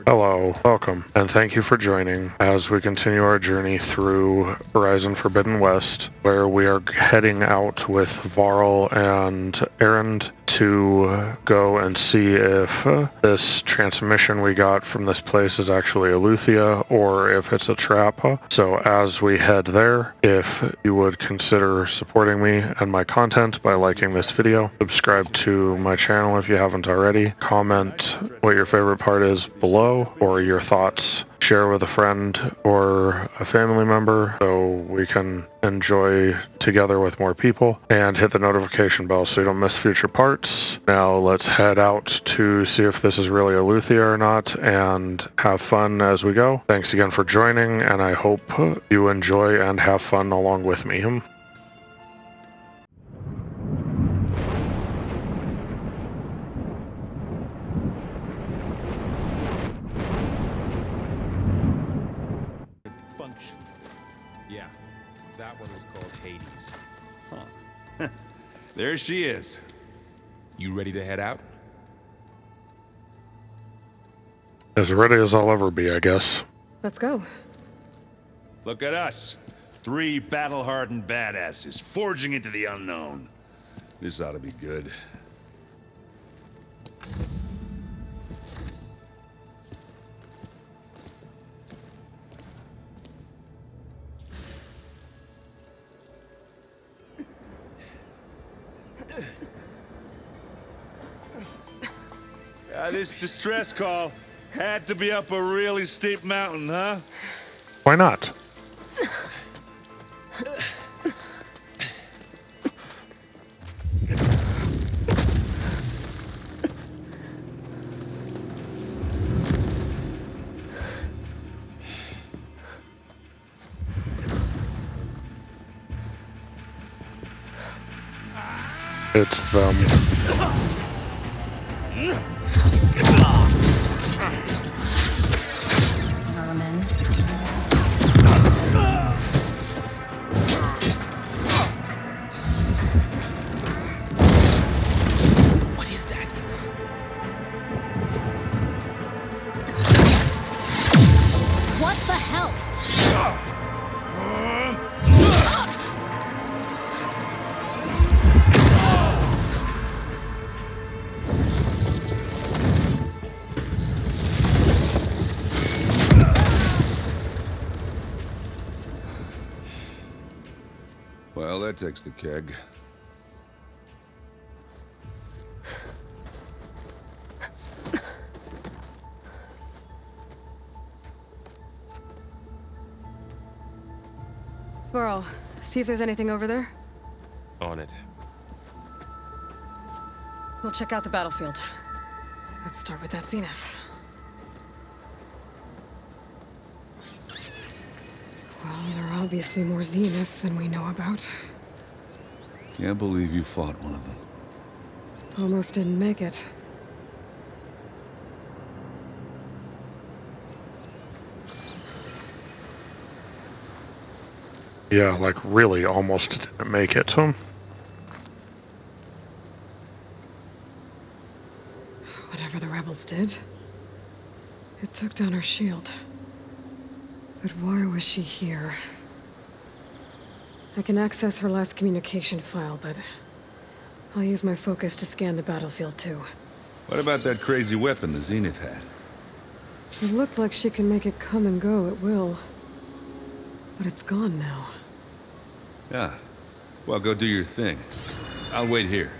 Hello, welcome, and thank you for joining as we continue our journey through Horizon Forbidden West, where we are heading out with Varl and Erend to go and see if this transmission we got from this place is actually ELEUTHIA or if it's a trap. So as we head there, if you would consider supporting me and my content by liking this video, subscribe to my channel if you haven't already, comment what your favorite part is below, or your thoughts, share with a friend or a family member so we can enjoy together with more people, and hit the notification bell so you don't miss future parts. Now let's head out to see if this is really ELEUTHIA or not and have fun as we go. Thanks again for joining, and I hope you enjoy and have fun along with me. Yeah, that one was called Hades. Huh. There she is. You ready to head out? As ready as I'll ever be, I guess. Let's go. Look at us. 3 battle-hardened badasses forging into the unknown. This ought to be good. This distress call had to be up a really steep mountain, huh? Why not? It's them. Vermin. What is that? What the hell? Well, that takes the keg. Varl, see if there's anything over there. On it. We'll check out the battlefield. Let's start with that zenith. Well, there are obviously more zeniths than we know about. Can't believe you fought one of them. Almost didn't make it. Yeah, like really almost didn't make it. Whatever the rebels did, it took down our shield. But why was she here? I can access her last communication file, but I'll use my focus to scan the battlefield too. What about that crazy weapon the Zenith had? It looked like she can make it come and go at will. But it's gone now. Yeah. Well, go do your thing. I'll wait here.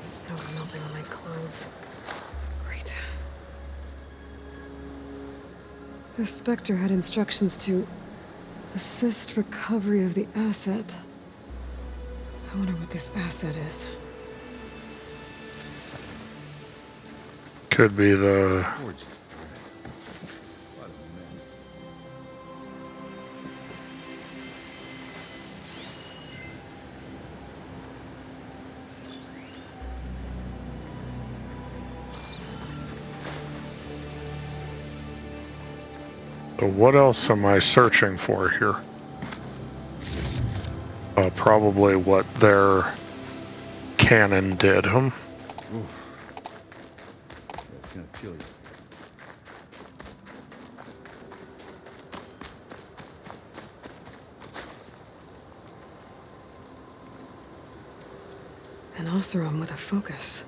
Snow's melting on my clothes. Great. The Spectre had instructions to assist recovery of the asset. I wonder what this asset is. Could be the... So what else am I searching for here? probably what their cannon did. That's kind of chilly. An Oseram with a focus.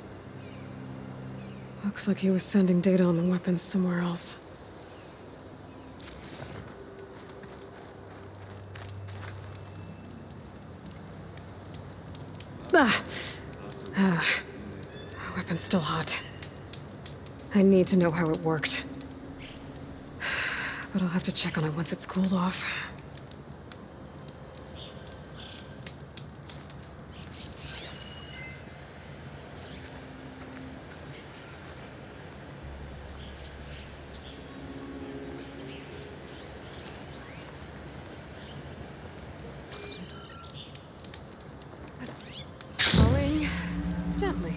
Looks like he was sending data on the weapons somewhere else. Weapon's still hot. I need to know how it worked. But I'll have to check on it once it's cooled off. Falling gently.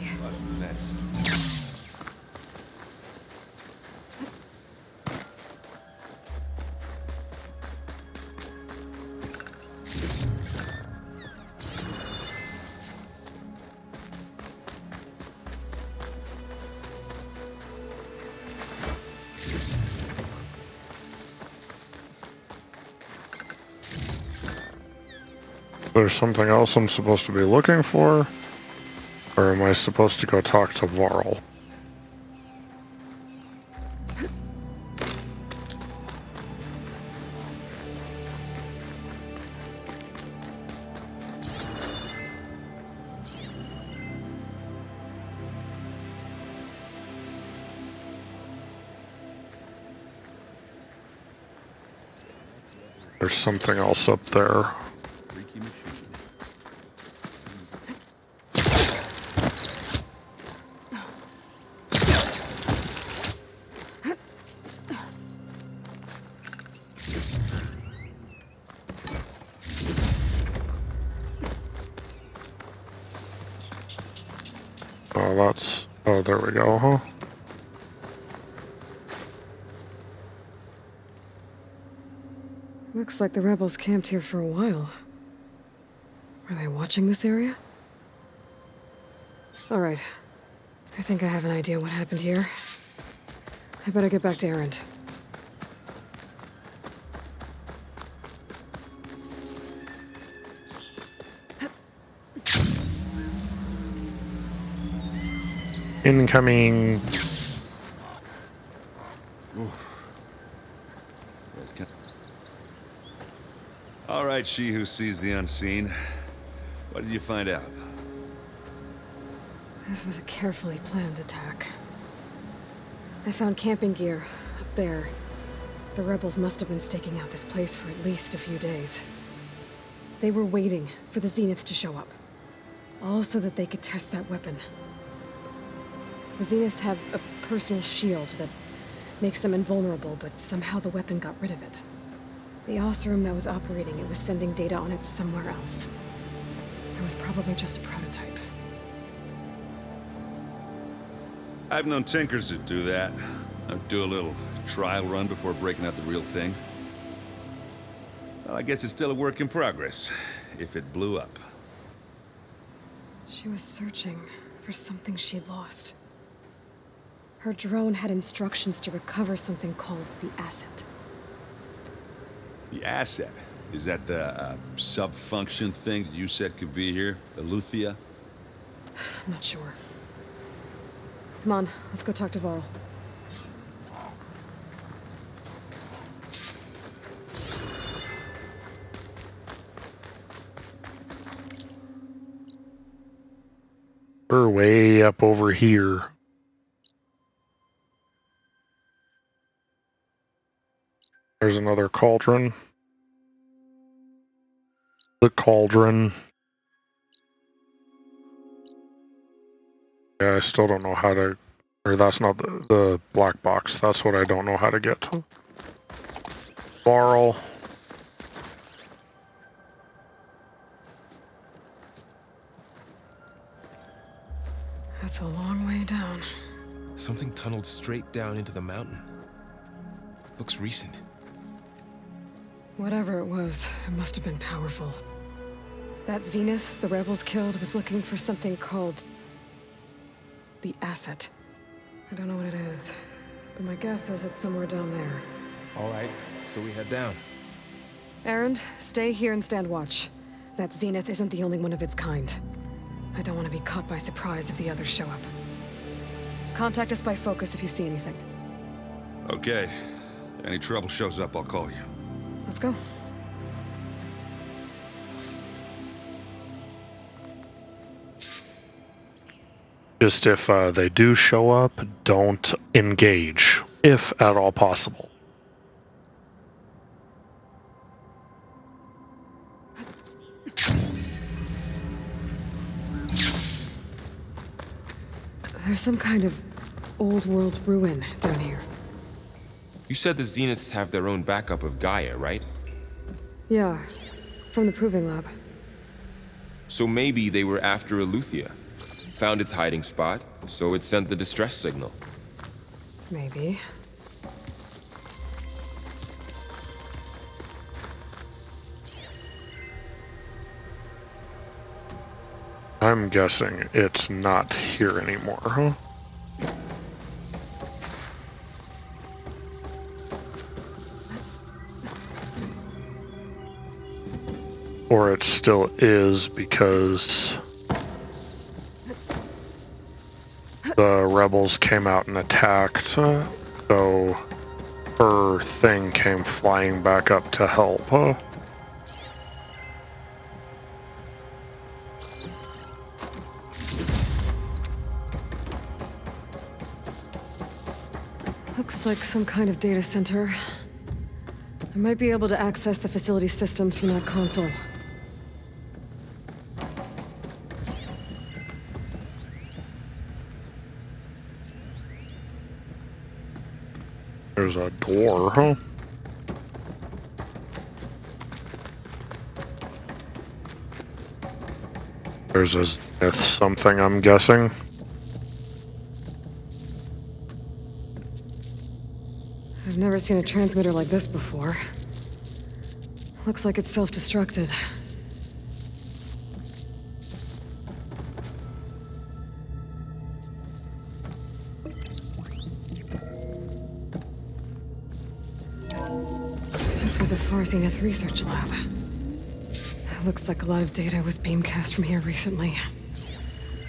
There's something else I'm supposed to be looking for? Or am I supposed to go talk to Varl? There's something else up there. Oh, there we go, huh? Looks like the rebels camped here for a while. Are they watching this area? Alright. I think I have an idea what happened here. I better get back to Erend. Incoming. All right, she who sees the unseen. What did you find out? This was a carefully planned attack. I found camping gear up there. The rebels must have been staking out this place for at least a few days. They were waiting for the Zeniths to show up. All so that they could test that weapon. The Zeniths have a personal shield that makes them invulnerable, but somehow the weapon got rid of it. The Oseram that was operating it was sending data on it somewhere else. It was probably just a prototype. I've known tinkers that do that. Do a little trial run before breaking out the real thing. Well, I guess it's still a work in progress, if it blew up. She was searching for something she lost. Her drone had instructions to recover something called the asset. The asset? Is that the sub-function thing that you said could be here? ELEUTHIA? I'm not sure. Come on, let's go talk to Varl. We're way up over here. There's another cauldron. The cauldron. Yeah, I still don't know how to... Or that's not the black box. That's what I don't know how to get to. Varl. That's a long way down. Something tunneled straight down into the mountain. Looks recent. Whatever it was, it must have been powerful. That Zenith the rebels killed was looking for something called the asset. I don't know what it is, but my guess is it's somewhere down there. All right, so we head down. Erend, stay here and stand watch. That Zenith isn't the only one of its kind. I don't want to be caught by surprise if the others show up. Contact us by focus if you see anything. Okay. Any trouble shows up, I'll call you. Let's go. Just if they do show up, don't engage, if at all possible. There's some kind of old world ruin down here. You said the Zeniths have their own backup of Gaia, right? Yeah, from the proving lab. So maybe they were after ELEUTHIA. Found its hiding spot, so it sent the distress signal. Maybe. I'm guessing it's not here anymore, huh? Or it still is because the rebels came out and attacked, so her thing came flying back up to help, huh? Looks like some kind of data center. I might be able to access the facility systems from that console. There's a door, huh? There's a Zenith something, I'm guessing. I've never seen a transmitter like this before. Looks like it's self-destructed. This was a Far Zenith research lab. Looks like a lot of data was beamcast from here recently.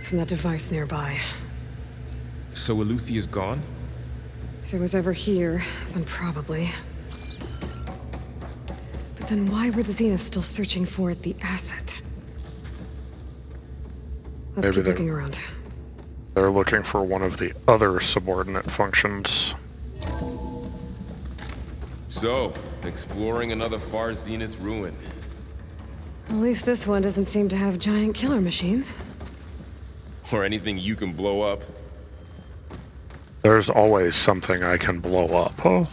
From that device nearby. So ELEUTHIA's gone? If it was ever here, then probably. But then why were the Zeniths still searching for the asset? Let's Maybe keep looking around. They're looking for one of the other subordinate functions. So, exploring another Far Zenith ruin. At least this one doesn't seem to have giant killer machines. Or anything you can blow up. There's always something I can blow up, huh?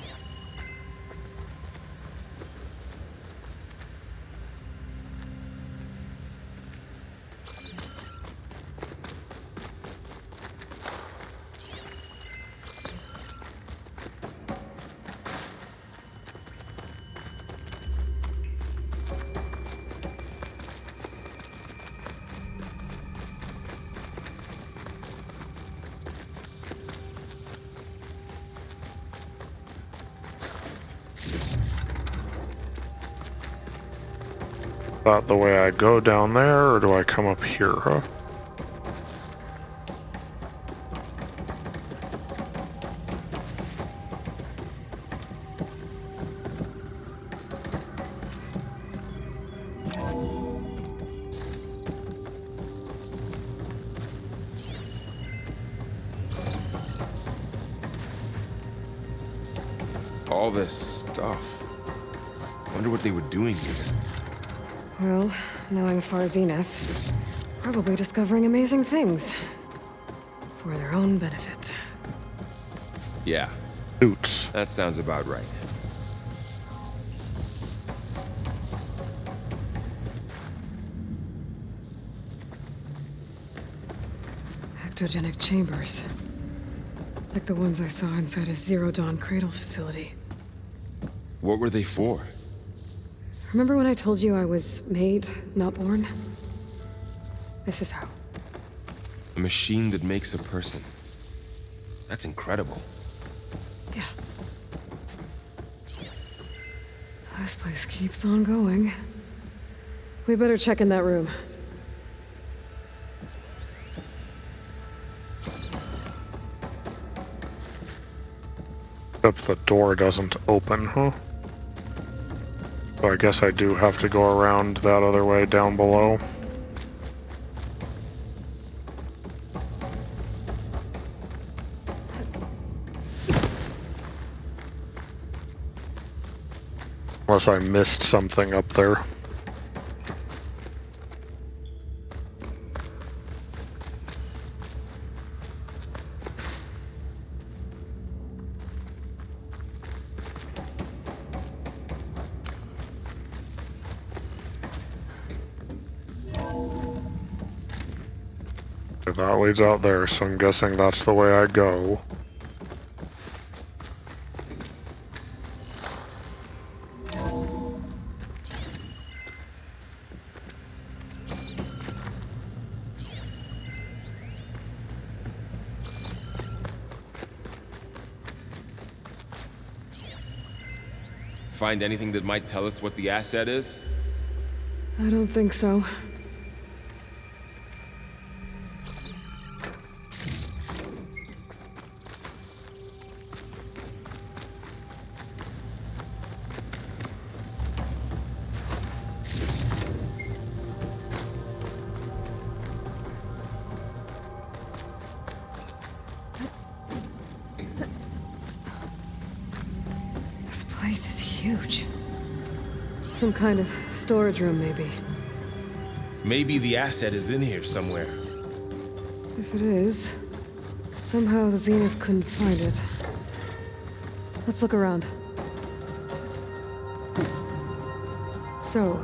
About the way I go down there, or do I come up here, huh? All this stuff. Wonder what they were doing here. Well, knowing Far Zenith, probably discovering amazing things. For their own benefit. Yeah, Boots. that sounds about right. Ectogenic chambers. Like the ones I saw inside a Zero Dawn cradle facility. What were they for? Remember when I told you I was made, not born? This is how. A machine that makes a person. That's incredible. Yeah. This place keeps on going. We better check in that room. Except the door doesn't open, huh? So I guess I do have to go around that other way down below. Unless I missed something up there. That leads out there, so I'm guessing that's the way I go. Find anything that might tell us what the asset is? I don't think so. This place is huge. Some kind of storage room, maybe. Maybe the asset is in here somewhere. If it is, somehow the Zenith couldn't find it. Let's look around. So,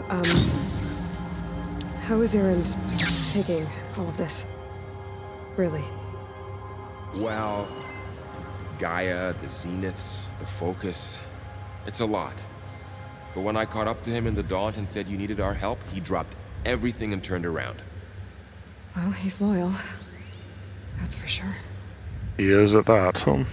how is Erend taking all of this? Really? Well, Gaia, the Zeniths, the Focus. It's a lot. But when I caught up to him in the Daunt and said you needed our help, he dropped everything and turned around. Well, he's loyal. That's for sure. He is at that, huh?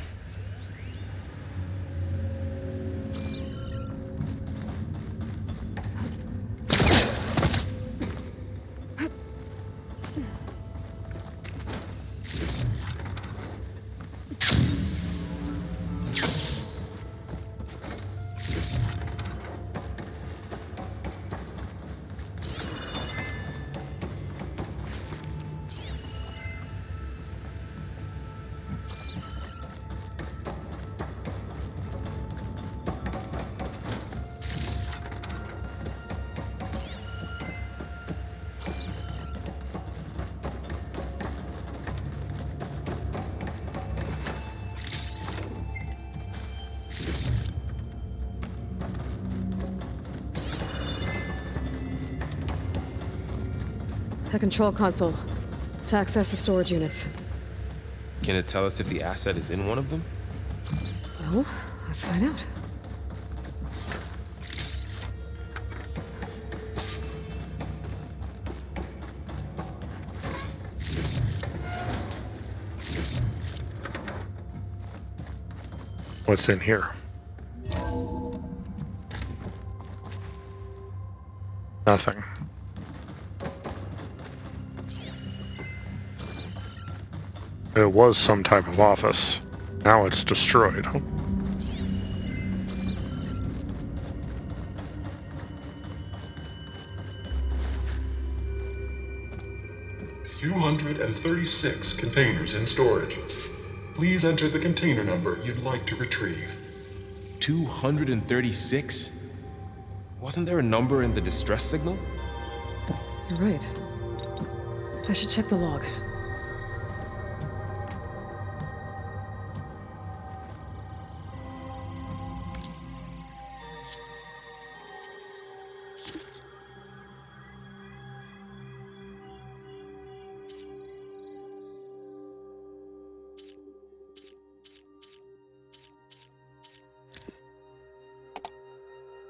A control console to access the storage units. Can it tell us if the asset is in one of them? Well, let's find out. What's in here? Nothing. It was some type of office. Now it's destroyed. 236 containers in storage. Please enter the container number you'd like to retrieve. 236? Wasn't there a number in the distress signal? You're right. I should check the log.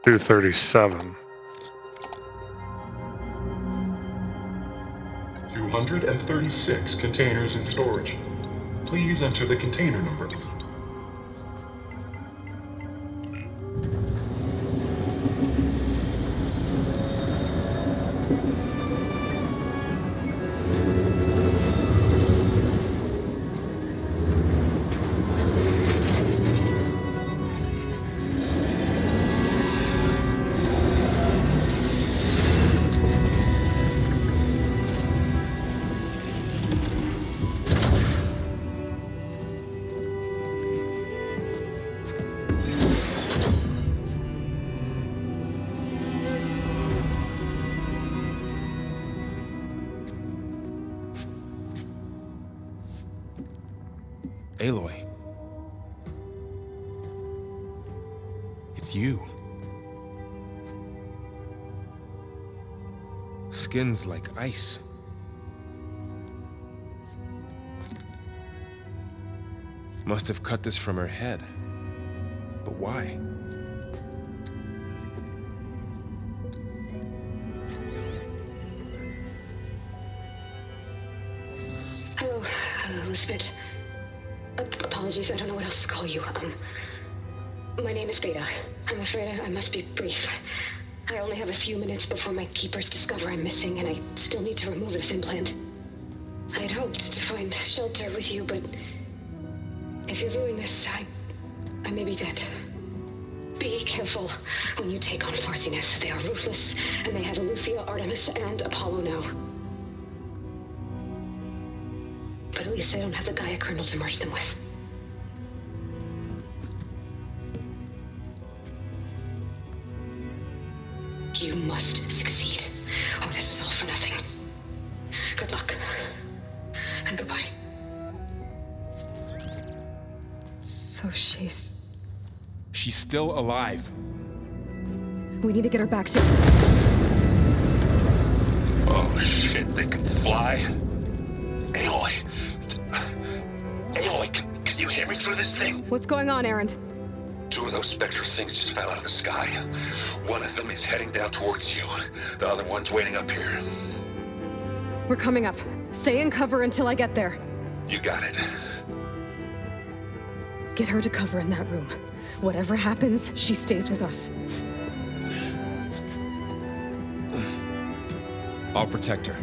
$237. 236 containers in storage. Please enter the container number. Aloy. It's you. Skin's like ice. Must have cut this from her head. But why? Hello, Elizabeth. Apologies, I don't know what else to call you. My name is Beta. I'm afraid I must be brief. I only have a few minutes before my keepers discover I'm missing, and I still need to remove this implant. I had hoped to find shelter with you, but if you're viewing this, I may be dead. Be careful when you take on Far Zenith. They are ruthless, and they have ELEUTHIA, Artemis, and Apollo now. But at least I don't have the Gaia kernel to merge them with. You must succeed, or this was all for nothing. Good luck. And goodbye. So she's... She's still alive. We need to get her back to... Oh shit, they can fly? Aloy! Aloy, can you hear me through this thing? What's going on, Erend? Two of those spectral things just fell out of the sky. One of them is heading down towards you. The other one's waiting up here. We're coming up. Stay in cover until I get there. You got it. Get her to cover in that room. Whatever happens, she stays with us. I'll protect her.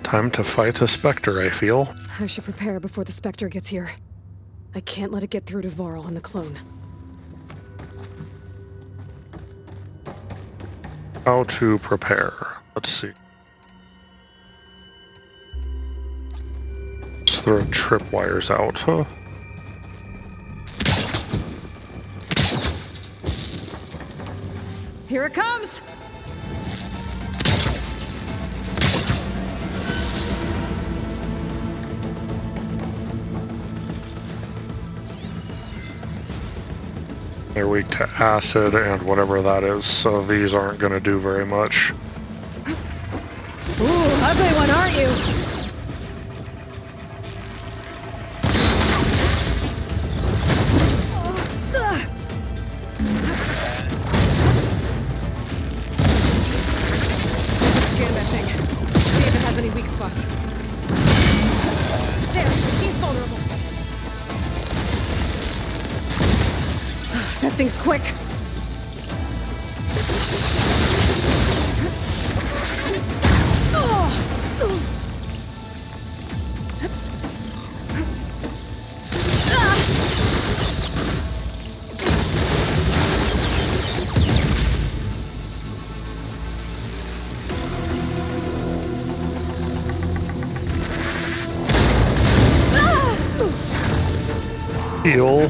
Time to fight a Spectre, I feel. I should prepare before the Spectre gets here. I can't let it get through to Varl and the clone. How to prepare. Let's see. Let's throw tripwires out, huh? Here it comes! They're weak to acid and whatever that is, so these aren't going to do very much. Ooh, ugly one, aren't you? Scan that thing. See if it has any weak spots. There, she's vulnerable. That thing's quick. Heal.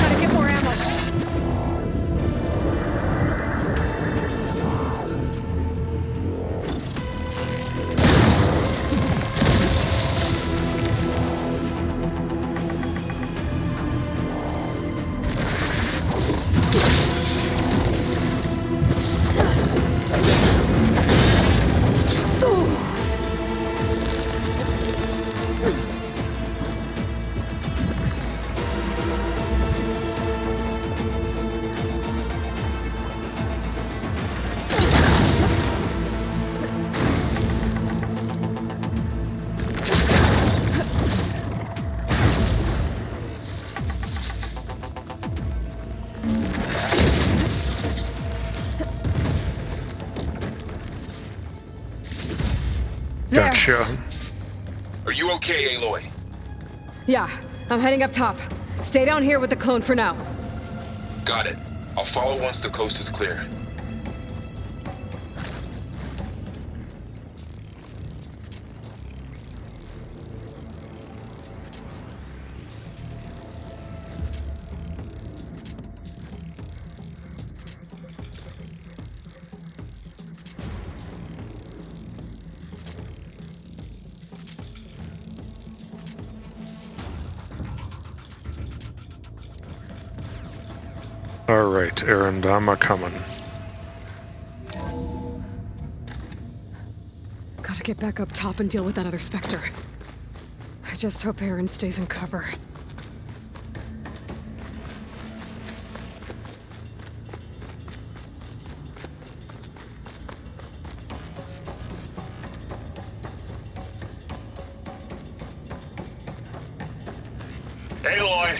Gotta get more ammo. There. Gotcha. Are you okay, Aloy? Yeah, I'm heading up top. Stay down here with the clone for now. Got it. I'll follow once the coast is clear. Alright, Erend, I'm a-coming. Gotta get back up top and deal with that other Spectre. I just hope Erend stays in cover. Aloy!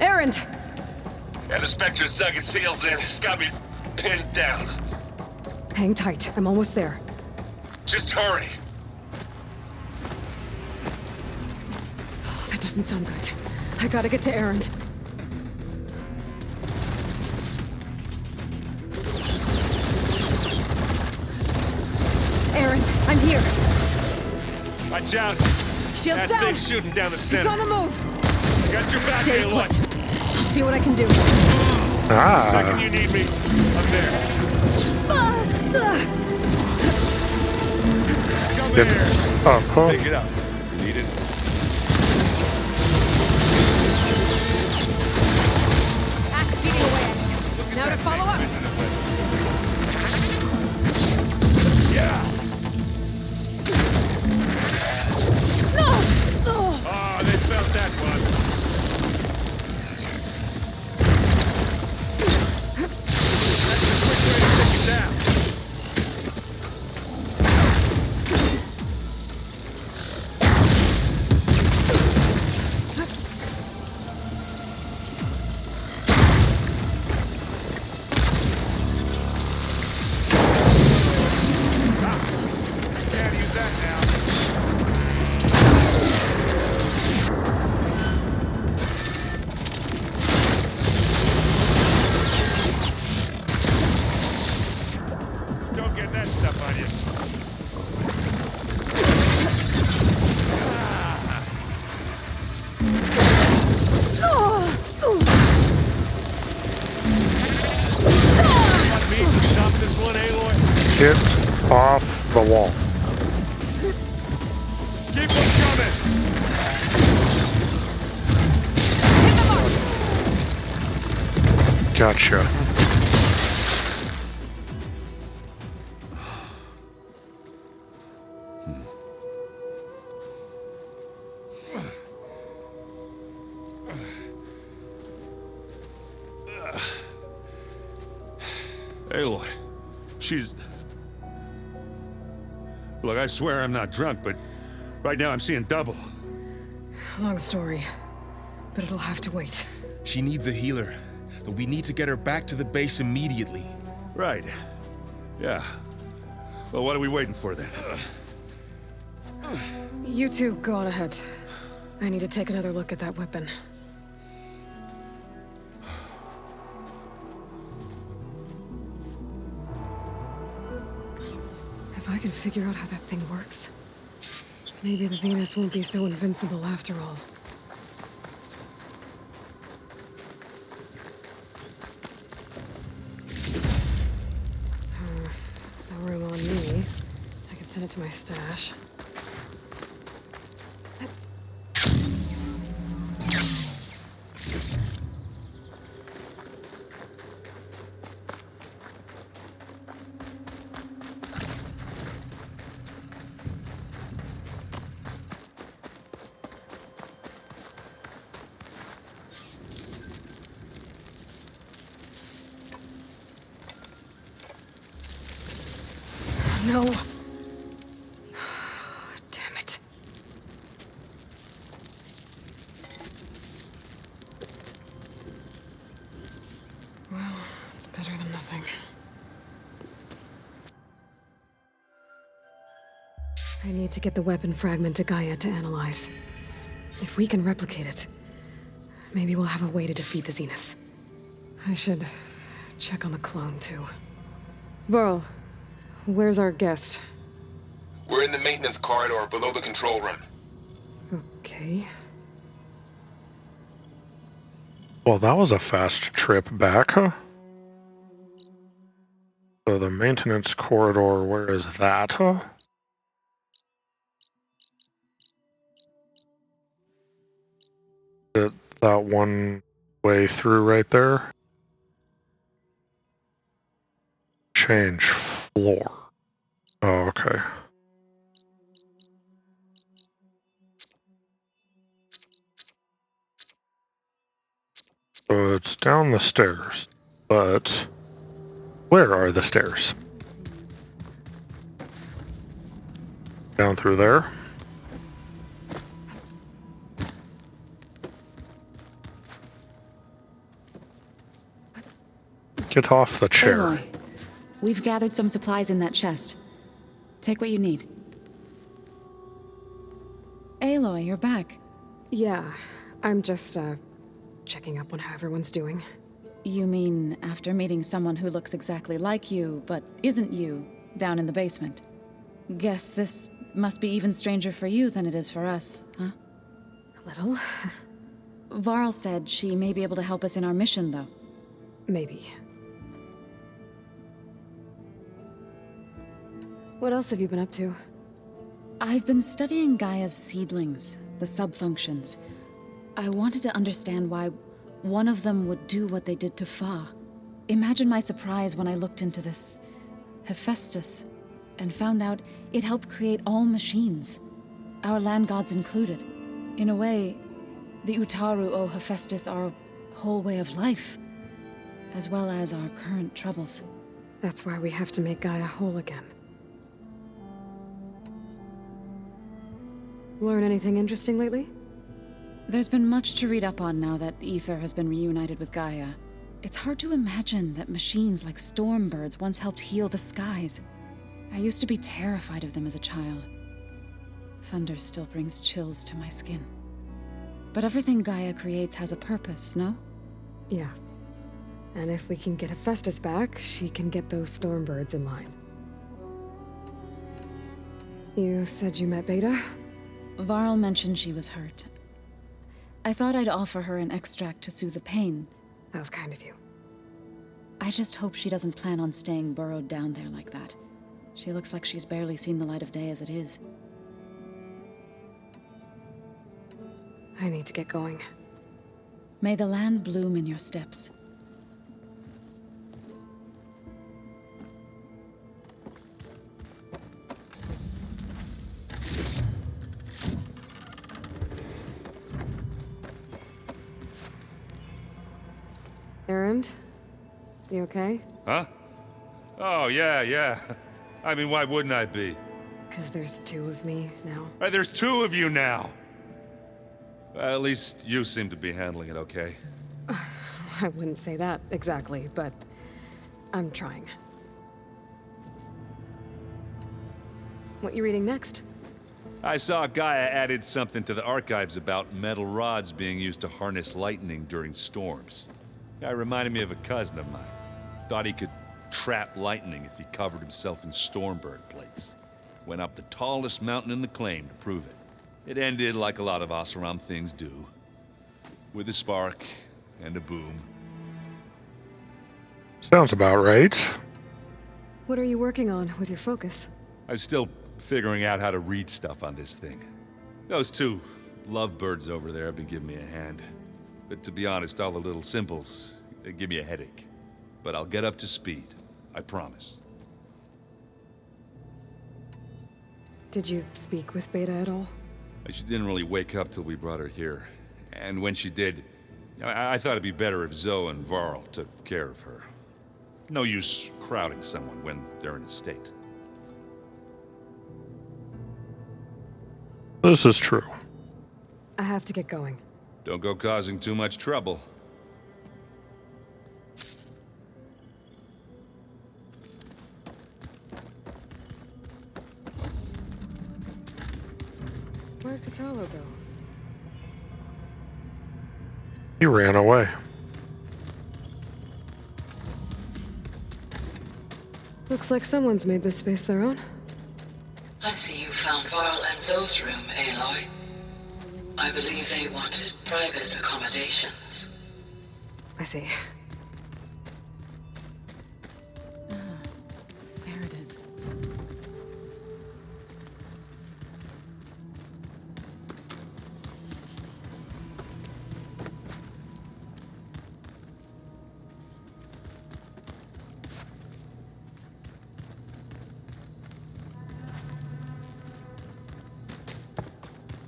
Erend! And the Spectre's dug its heels in. It's got me pinned down. Hang tight, I'm almost there. Just hurry. Oh, that doesn't sound good. I gotta get to Erend. Erend, I'm here. Watch out! Shields That down! thing's shooting down the It's center. on the move! Got your back, Stay Aloy. put. See what I can do. Second you need me, I'm there. Come Get- here. Oh, cool. Pick it up. You need it. Axe eating away. Now to follow up. Yeah. Oh, Oh, they felt that one. That's a quick way to take it down. Can't use that now. Don't get that stuff on you. Want me to stop this one, Aloy? Get off the wall. Keep them coming! hit the mark. Gotcha. Aloy, she's... Look, I swear I'm not drunk, but right now I'm seeing double. Long story, but it'll have to wait. She needs a healer, but we need to get her back to the base immediately. Right. Yeah. Well, what are we waiting for then? You two go on ahead. I need to take another look at that weapon. If I can figure out how that thing works, maybe the Zeniths won't be so invincible after all. No room on me. I can send it to my stash. No. Damn it. Well, it's better than nothing. I need to get the weapon fragment to Gaia to analyze. If we can replicate it, maybe we'll have a way to defeat the Zeniths. I should check on the clone, too. Varl. Where's our guest? We're in the maintenance corridor below the control room. Okay. Well, that was a fast trip back, huh? So the maintenance corridor, where is that, huh? That one way through right there? Change floor. Oh, okay. So it's down the stairs, but where are the stairs? Down through there? Get off the chair. Aloy, we've gathered some supplies in that chest. Take what you need. Aloy, you're back. Yeah, I'm just, checking up on how everyone's doing. You mean after meeting someone who looks exactly like you, but isn't you, down in the basement? Guess this must be even stranger for you than it is for us, huh? A little. Varl said she may be able to help us in our mission, though. Maybe. What else have you been up to? I've been studying Gaia's seedlings, the subfunctions. I wanted to understand why one of them would do what they did to Fa. Imagine my surprise when I looked into this Hephaestus and found out it helped create all machines, our land gods included. In a way, the Utaru owe Hephaestus our whole way of life, as well as our current troubles. That's why we have to make Gaia whole again. Learn anything interesting lately? There's been much to read up on now that Ether has been reunited with Gaia. It's hard to imagine that machines like stormbirds once helped heal the skies. I used to be terrified of them as a child. Thunder still brings chills to my skin. But everything Gaia creates has a purpose, no? Yeah. And if we can get Hephaestus back, she can get those stormbirds in line. You said you met Beta? Varl mentioned she was hurt. I thought I'd offer her an extract to soothe the pain. That was kind of you. I just hope she doesn't plan on staying burrowed down there like that. She looks like she's barely seen the light of day as it is. I need to get going. May the land bloom in your steps. Erend? You okay? Huh? Oh, yeah. I mean, why wouldn't I be? Because there's two of me now. There's two of you now! At least you seem to be handling it okay. I wouldn't say that exactly, but I'm trying. What you reading next? I saw Gaia added something to the archives about metal rods being used to harness lightning during storms. Guy reminded me of a cousin of mine. Thought he could trap lightning if he covered himself in stormbird plates. Went up the tallest mountain in the claim to prove it. It ended like a lot of Oseram things do. With a spark and a boom. Sounds about right. What are you working on with your focus? I'm still figuring out how to read stuff on this thing. Those two lovebirds over there have been giving me a hand. But to be honest, all the little symbols, they give me a headache. But I'll get up to speed. I promise. Did you speak with Beta at all? She didn't really wake up till we brought her here. And when she did, I thought it'd be better if Zoe and Varl took care of her. No use crowding someone when they're in a state. This is true. I have to get going. Don't go causing too much trouble. Where'd Katalo go? He ran away. Looks like someone's made this space their own. I see you found Varl and Zoe's room, Aloy. I believe they wanted private accommodations. I see. There it is.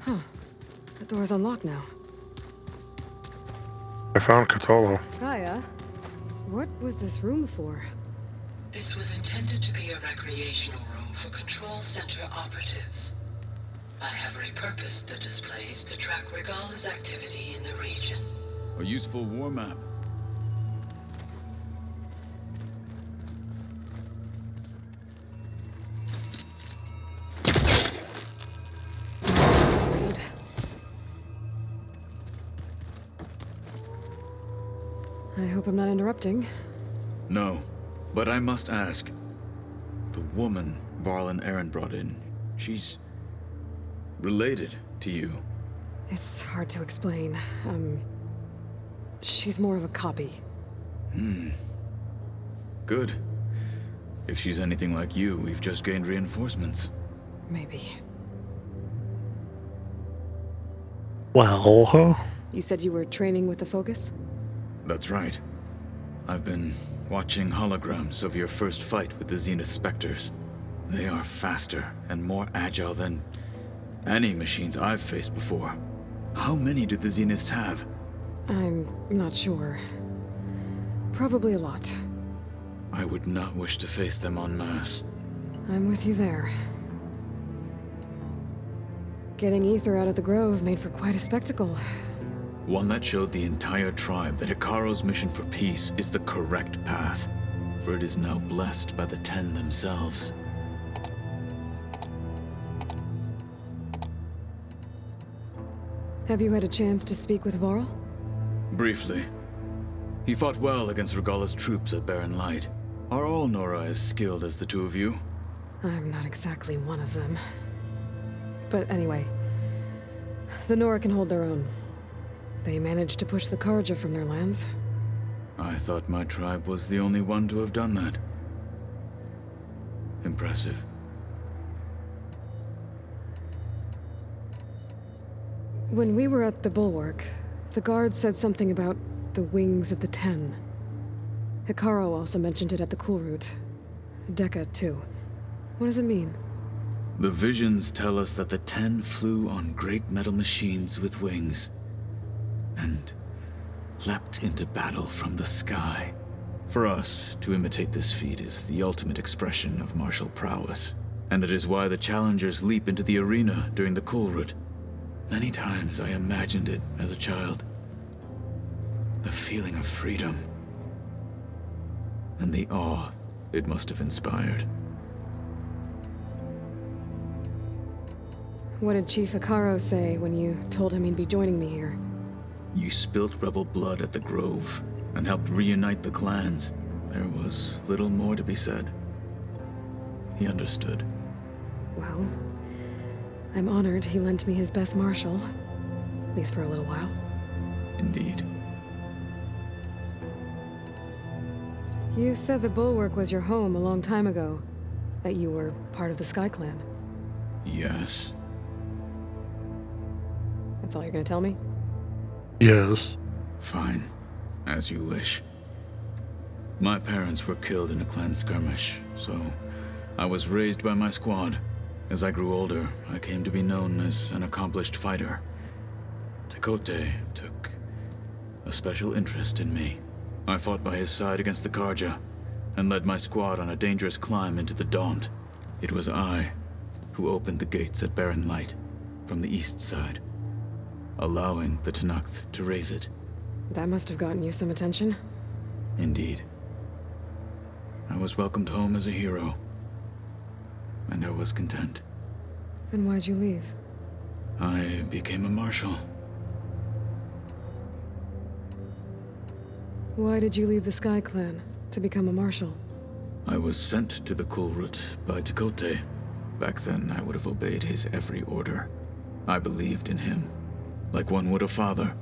Huh. The door's unlocked now. I found Cthulhu. Gaia, what was this room for? This was intended to be a recreational room for Control Center operatives. I have repurposed the displays to track Regala's activity in the region. A useful war map. I hope I'm not interrupting. No, but I must ask. The woman Varl and Erend brought in, she's related to you. It's hard to explain. She's more of a copy. Good. If she's anything like you, we've just gained reinforcements. Maybe. Well, You said you were training with the Focus? That's right. I've been watching holograms of your first fight with the Zenith Spectres. They are faster and more agile than any machines I've faced before. How many do the Zeniths have? I'm not sure. Probably a lot. I would not wish to face them en masse. I'm with you there. Getting Ether out of the Grove made for quite a spectacle. One that showed the entire tribe that Hekarro's mission for peace is the correct path, for it is now blessed by the Ten themselves. Have you had a chance to speak with Varl? Briefly. He fought well against Regala's troops at Barren Light. Are all Nora as skilled as the two of you? I'm not exactly one of them. But anyway, the Nora can hold their own. They managed to push the Karja from their lands. I thought my tribe was the only one to have done that. Impressive. When we were at the Bulwark, the guard said something about the Wings of the Ten. Hekarro also mentioned it at the Cool Route. Dekka, too. What does it mean? The visions tell us that the Ten flew on great metal machines with wings. And leapt into battle from the sky. For us, to imitate this feat is the ultimate expression of martial prowess, and it is why the challengers leap into the arena during the Kulrut. Many times I imagined it as a child. The feeling of freedom, and the awe it must have inspired. What did Chief Ikaro say when you told him he'd be joining me here? You spilt rebel blood at the Grove, and helped reunite the clans. There was little more to be said. He understood. Well, I'm honored he lent me his best martial. At least for a little while. Indeed. You said the Bulwark was your home a long time ago. That you were part of the Sky Clan. Yes. That's all you're gonna tell me? Yes. Fine. As you wish. My parents were killed in a clan skirmish, so I was raised by my squad. As I grew older, I came to be known as an accomplished fighter. Tekote took a special interest in me. I fought by his side against the Karja, and led my squad on a dangerous climb into the Daunt. It was I who opened the gates at Barren Light from the east side, allowing the Tenakth to raise it. That must have gotten you some attention. Indeed. I was welcomed home as a hero, and I was content. Then why'd you leave? I became a marshal. Why did you leave the Sky Clan to become a marshal? I was sent to the Kulrut by Tekote. Back then, I would have obeyed his every order. I believed in him, like one would a father.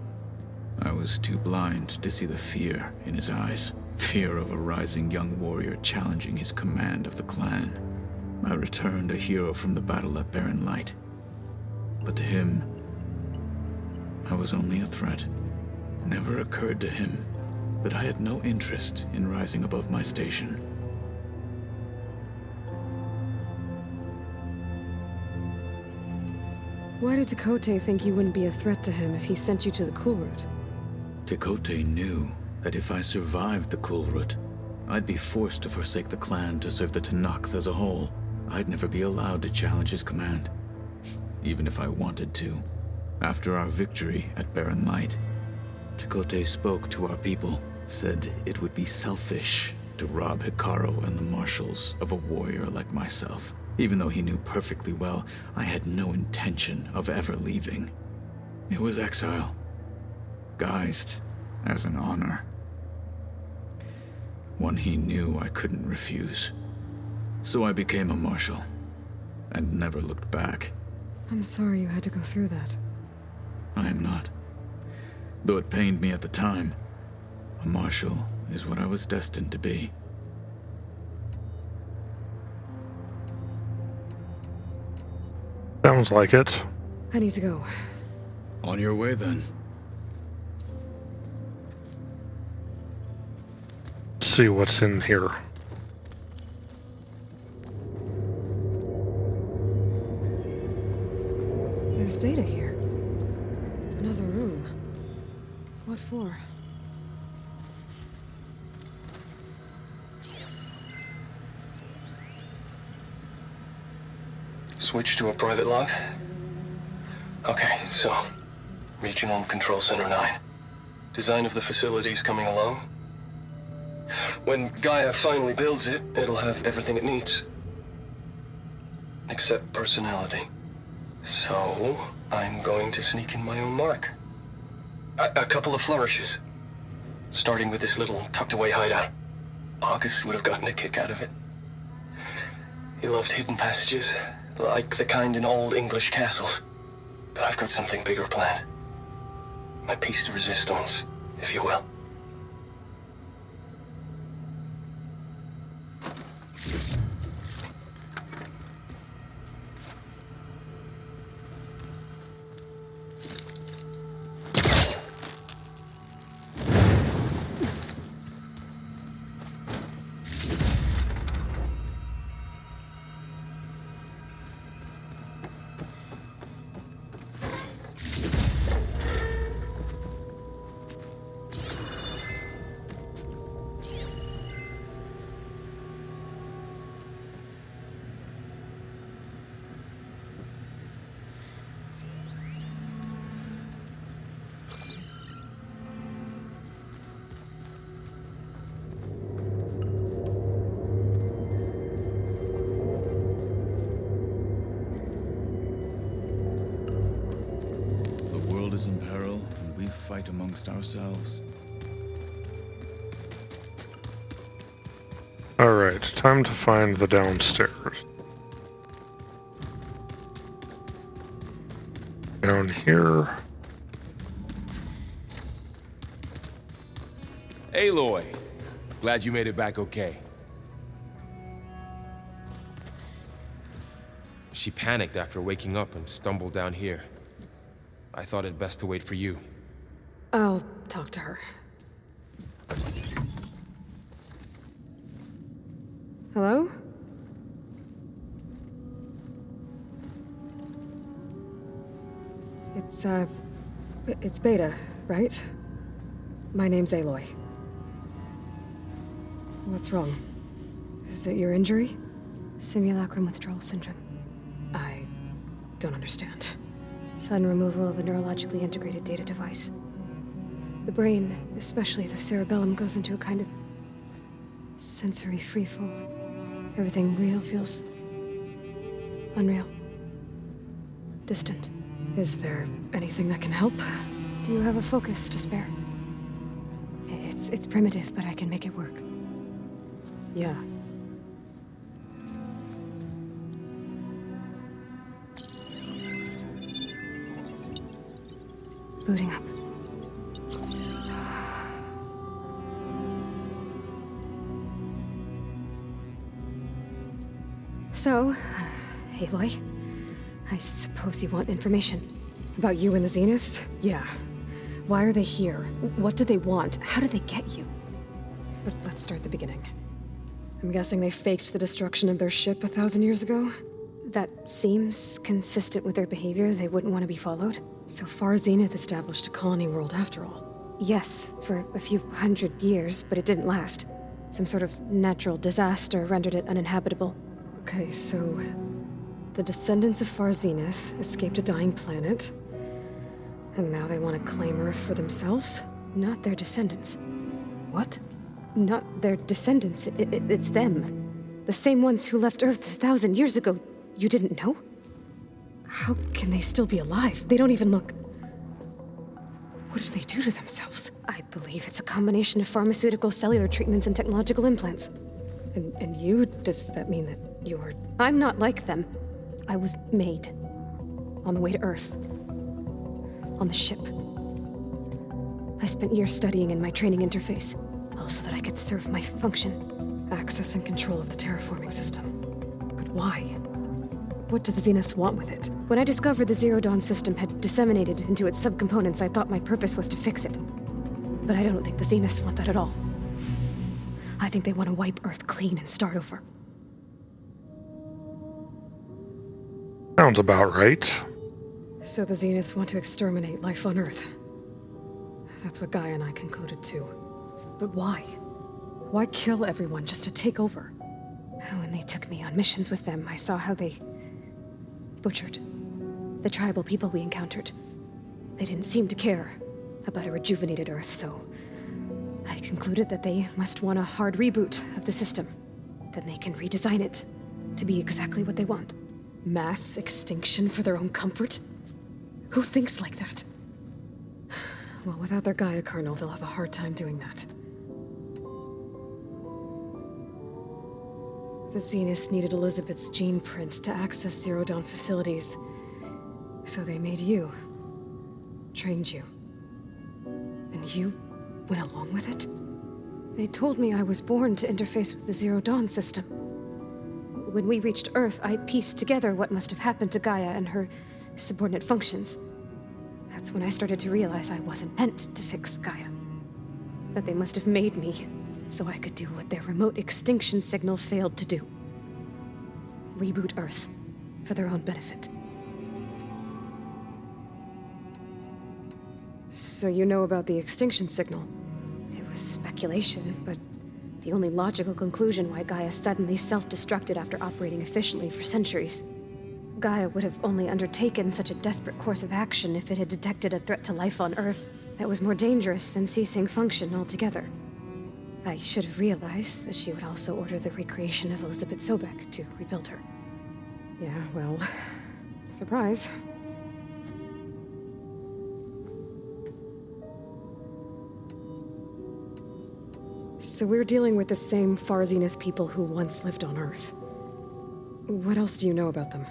I was too blind to see the fear in his eyes. Fear of a rising young warrior challenging his command of the clan. I returned a hero from the battle at Barren Light. But to him, I was only a threat. Never occurred to him that I had no interest in rising above my station. Why did Tekote think you wouldn't be a threat to him if he sent you to the Kulrut? Tekote knew that if I survived the Kulrut, I'd be forced to forsake the clan to serve the Tenakth as a whole. I'd never be allowed to challenge his command, even if I wanted to. After our victory at Barren Light, Tekote spoke to our people, said it would be selfish to rob Hikaru and the marshals of a warrior like myself, even though he knew perfectly well I had no intention of ever leaving. It was exile, guised as an honor. One he knew I couldn't refuse. So I became a marshal, and never looked back. I'm sorry you had to go through that. I am not. Though it pained me at the time, a marshal is what I was destined to be. Sounds like it. I need to go. On your way, then. See what's in here. There's data here. Another room. What for? Switch to a private log? Okay, so... Regional Control Center 9. Design of the facility's coming along. When Gaia finally builds it, it'll have everything it needs. Except personality. So, I'm going to sneak in my own mark. A couple of flourishes. Starting with this little tucked-away hideout. August would have gotten a kick out of it. He loved hidden passages, like the kind in old English castles. But I've got something bigger planned. My piece de resistance, if you will. peril and we fight amongst ourselves. Alright, time to find the downstairs. Down here. Aloy, glad you made it back okay. She panicked after waking up and stumbled down here. I thought it best to wait for you. I'll talk to her. Hello? It's Beta, right? My name's Aloy. What's wrong? Is it your injury? Simulacrum withdrawal syndrome. I don't understand. Sudden removal of a neurologically integrated data device. The brain, especially the cerebellum, goes into a kind of sensory freefall. Everything real feels unreal. Distant. Is there anything that can help? Do you have a focus to spare? It's primitive, but I can make it work. Yeah. Booting up. So, Aloy, I suppose you want information. About you and the Zeniths? Yeah. Why are they here? What do they want? How did they get you? But let's start at the beginning. I'm guessing they faked the destruction of their ship 1,000 years ago? That seems consistent with their behavior. They wouldn't want to be followed. So far, Zenith established a colony world after all. Yes, for a few hundred years, but it didn't last. Some sort of natural disaster rendered it uninhabitable. Okay, so the descendants of Far Zenith escaped a dying planet, and now they want to claim Earth for themselves? Not their descendants. What? Not their descendants. It's them. The same ones who left Earth 1,000 years ago. You didn't know? How can they still be alive? They don't even look... What did they do to themselves? I believe it's a combination of pharmaceutical, cellular treatments, and technological implants. And you? Does that mean that you're... I'm not like them. I was made. On the way to Earth. On the ship. I spent years studying in my training interface, all so that I could serve my function. Access and control of the terraforming system. But why? What do the Zeniths want with it? When I discovered the Zero Dawn system had disseminated into its subcomponents, I thought my purpose was to fix it. But I don't think the Zeniths want that at all. I think they want to wipe Earth clean and start over. Sounds about right. So the Zeniths want to exterminate life on Earth. That's what Gaia and I concluded too. But why? Why kill everyone just to take over? When they took me on missions with them, I saw how they butchered the tribal people we encountered. They didn't seem to care about a rejuvenated Earth, so I concluded that they must want a hard reboot of the system. Then they can redesign it to be exactly what they want. Mass extinction for their own comfort? Who thinks like that? Well, without their Gaia kernel, they'll have a hard time doing that. The Zeniths needed Elizabeth's gene print to access Zero Dawn facilities. So they made you. Trained you. And you went along with it? They told me I was born to interface with the Zero Dawn system. When we reached Earth, I pieced together what must have happened to Gaia and her subordinate functions. That's when I started to realize I wasn't meant to fix Gaia. That they must have made me so I could do what their remote extinction signal failed to do. Reboot Earth for their own benefit. So you know about the extinction signal? It was speculation, but the only logical conclusion why Gaia suddenly self-destructed after operating efficiently for centuries. Gaia would have only undertaken such a desperate course of action if it had detected a threat to life on Earth that was more dangerous than ceasing function altogether. I should have realized that she would also order the recreation of Elizabeth Sobek to rebuild her. Yeah, well, surprise. So we're dealing with the same Far Zenith people who once lived on Earth. What else do you know about them?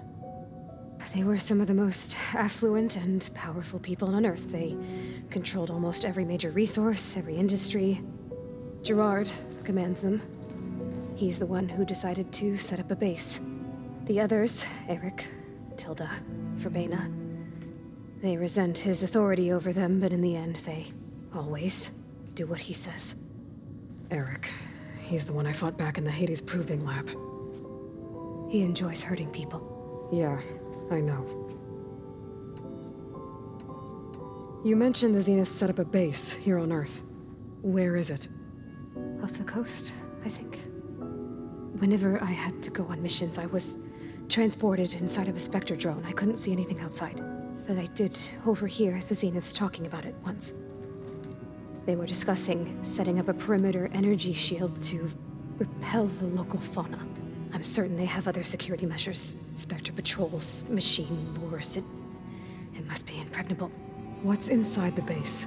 They were some of the most affluent and powerful people on Earth. They controlled almost every major resource, every industry. Gerard commands them. He's the one who decided to set up a base. The others, Eric, Tilda, Verbena, they resent his authority over them, but in the end, they always do what he says. Eric. He's the one I fought back in the Hades Proving Lab. He enjoys hurting people. Yeah, I know. You mentioned the Zenith set up a base here on Earth. Where is it? Off the coast, I think. Whenever I had to go on missions, I was transported inside of a Spectre drone. I couldn't see anything outside. But I did overhear the Zeniths talking about it once. They were discussing setting up a perimeter energy shield to repel the local fauna. I'm certain they have other security measures. Spectre patrols, machine lures. It must be impregnable. What's inside the base?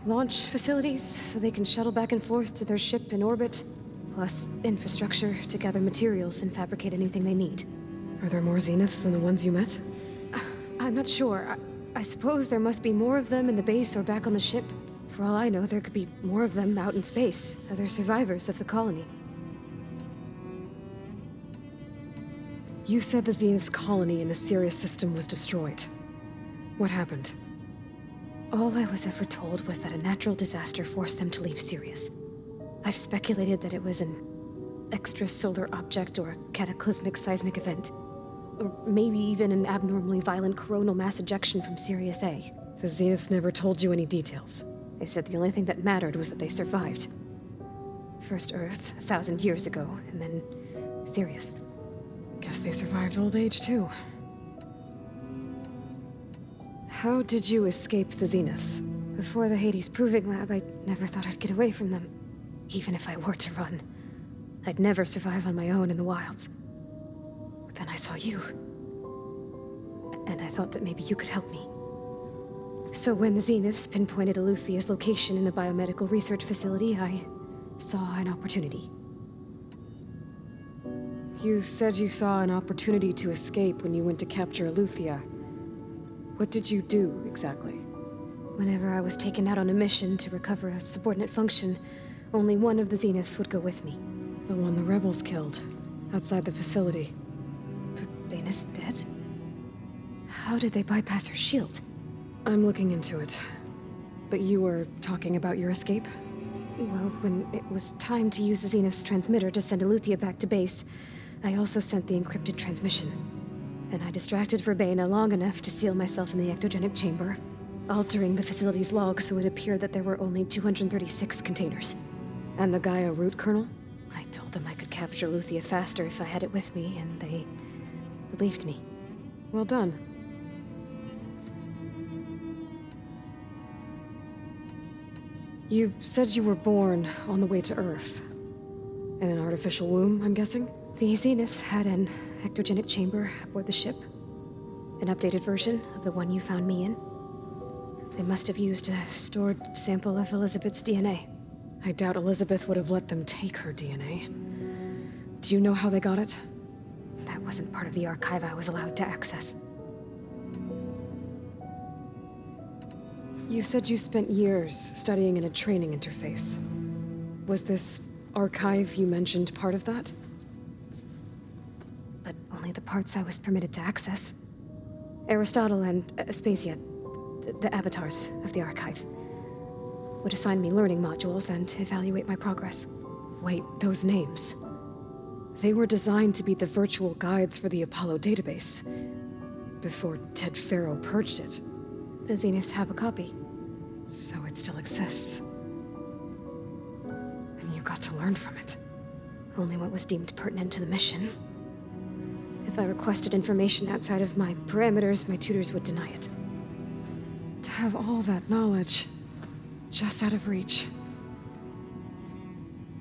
Launch facilities, so they can shuttle back and forth to their ship in orbit. Plus infrastructure to gather materials and fabricate anything they need. Are there more Zeniths than the ones you met? I'm not sure. I suppose there must be more of them in the base or back on the ship. For all I know, there could be more of them out in space, other survivors of the colony. You said the Zenith's colony in the Sirius system was destroyed. What happened? All I was ever told was that a natural disaster forced them to leave Sirius. I've speculated that it was an extrasolar object or a cataclysmic seismic event. Or maybe even an abnormally violent coronal mass ejection from Sirius A. The Zeniths never told you any details. They said the only thing that mattered was that they survived. First Earth, 1,000 years ago, and then Sirius. Guess they survived old age, too. How did you escape the Zeniths? Before the Hades Proving Lab, I never thought I'd get away from them. Even if I were to run. I'd never survive on my own in the wilds. But then I saw you. And I thought that maybe you could help me. So when the Zeniths pinpointed ELEUTHIA's location in the biomedical research facility, I saw an opportunity. You said you saw an opportunity to escape when you went to capture ELEUTHIA. What did you do, exactly? Whenever I was taken out on a mission to recover a subordinate function, only one of the Zeniths would go with me. The one the rebels killed, outside the facility. Baina's dead? How did they bypass her shield? I'm looking into it. But you were talking about your escape? Well, when it was time to use the Zenith's transmitter to send ELEUTHIA back to base, I also sent the encrypted transmission. Then I distracted Verbena long enough to seal myself in the ectogenic chamber, altering the facility's log so it appeared that there were only 236 containers. And the Gaia root kernel? I told them I could capture ELEUTHIA faster if I had it with me, and they believed me. Well done. You said you were born on the way to Earth. In an artificial womb, I'm guessing? The Zeniths had an ectogenic chamber aboard the ship. An updated version of the one you found me in. They must have used a stored sample of Elizabeth's DNA. I doubt Elizabeth would have let them take her DNA. Do you know how they got it? That wasn't part of the archive I was allowed to access. You said you spent years studying in a training interface. Was this archive you mentioned part of that? But only the parts I was permitted to access. Aristotle and Aspasia, the avatars of the archive, would assign me learning modules and evaluate my progress. Wait, those names. They were designed to be the virtual guides for the Apollo database, before Ted Faro purged it. The Zeniths have a copy. So it still exists. And you got to learn from it. Only what was deemed pertinent to the mission. If I requested information outside of my parameters, my tutors would deny it. To have all that knowledge, just out of reach,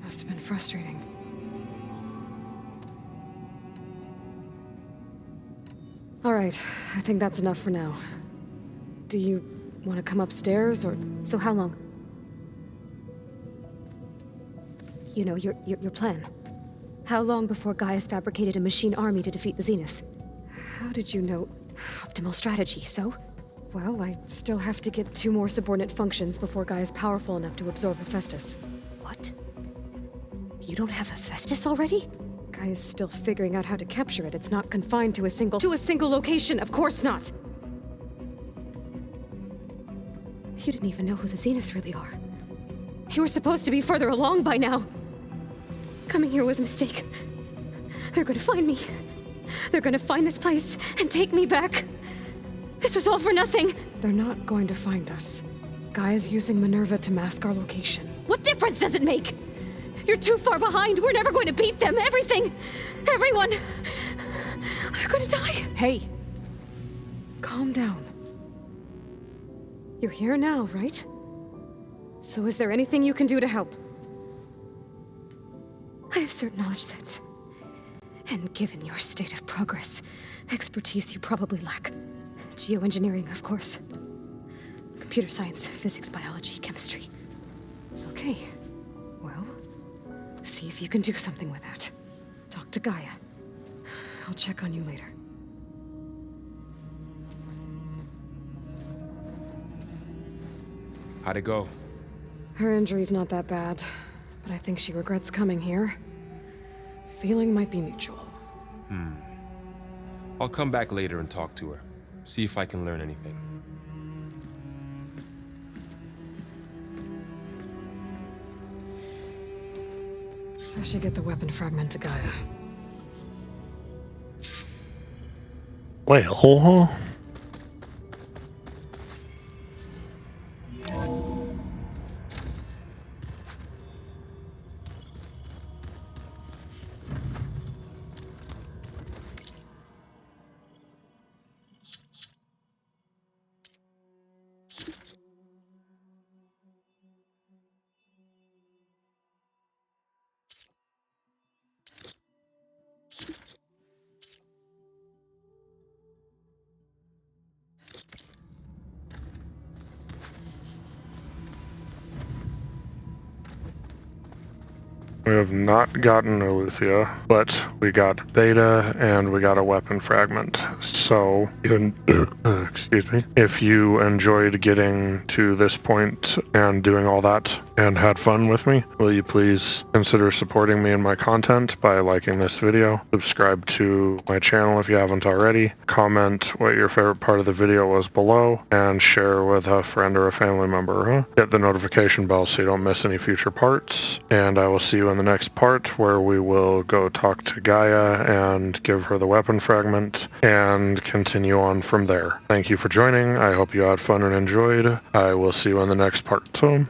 must have been frustrating. All right, I think that's enough for now. Do you want to come upstairs, or... So how long? You know, your plan. How long before Gaia's fabricated a machine army to defeat the Zeniths? How did you know? Optimal strategy, so? Well, I still have to get 2 more subordinate functions before Gaia's powerful enough to absorb Hephaestus. What? You don't have Hephaestus already? Gaia's still figuring out how to capture it. It's not confined to a single location, of course not! You didn't even know who the Zeniths really are. You were supposed to be further along by now. Coming here was a mistake. They're gonna find me. They're gonna find this place and take me back. This was all for nothing. They're not going to find us. Gaia's using Minerva to mask our location. What difference does it make? You're too far behind. We're never going to beat them. Everything. Everyone. They're gonna die. Hey. Calm down. You're here now, right? So is there anything you can do to help? I have certain knowledge sets. And given your state of progress, expertise you probably lack. Geoengineering, of course. Computer science, physics, biology, chemistry. Okay. Well, see if you can do something with that. Talk to Gaia. I'll check on you later. How'd it go? Her injury's not that bad, but I think she regrets coming here. Feeling might be mutual. I'll come back later and talk to her. See if I can learn anything. I should get the weapon fragment to Gaia. Well, we have not gotten ELEUTHIA, but we got Beta and we got a weapon fragment. So, excuse me, if you enjoyed getting to this point and doing all that and had fun with me, will you please consider supporting me in my content by liking this video, subscribe to my channel if you haven't already, comment what your favorite part of the video was below, and share with a friend or a family member. Hit the notification bell so you don't miss any future parts, and I will see you in the next part where we will go talk to Gaia and give her the weapon fragment and continue on from there. Thank you for joining. I hope you had fun and enjoyed. I will see you in the next part. So